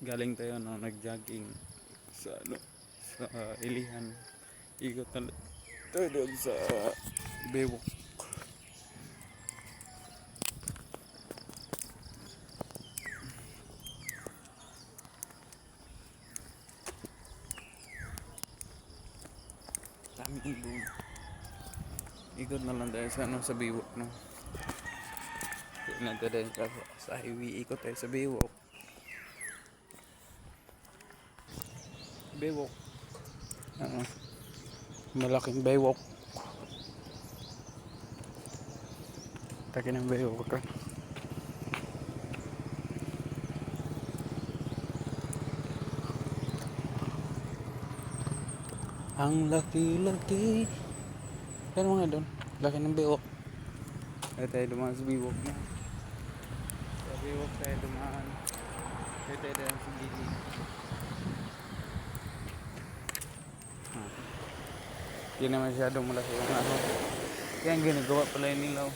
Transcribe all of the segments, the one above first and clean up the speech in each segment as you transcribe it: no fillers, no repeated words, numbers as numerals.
Galing tayo no, nag-jogging sa ano, sa Ilihan. Ikot na tayo doon sa Bewok. Daming ibon. Ikot na lang tayo sa ano, sa Bewok no. Tignan tayo sa highway, ikot tayo sa Bewok. Bewok. Malaking Bewok. Taki ng Bewok ka. Ang laki-laki. Pero mga doon, laki ng Bewok. Kaya tayo dumaan sa Bewok na. Sa Bewok tayo dumaan. Kaya tayo dumaan sa gilid. Hindi na masyadong malaki yung ano. Yan ginagawa pala yung nilaw.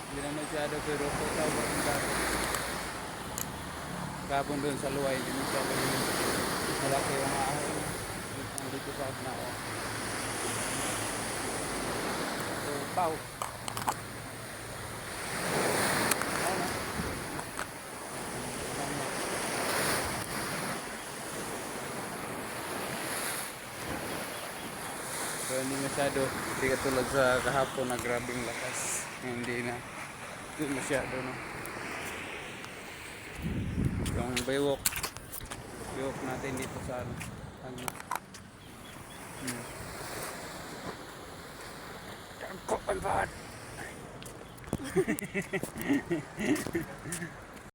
Hindi na masyado pero tawag ng gato. Kapon doon sa luway, hindi masyado yung malaki yung ahon. Dito sa na o. So, pau. So hindi masyado, hindi katulad sa kahapon na grabing lakas. Hindi na, hindi masyado no. Yung Bewok natin dito sa ano. Kangkok ang bahat.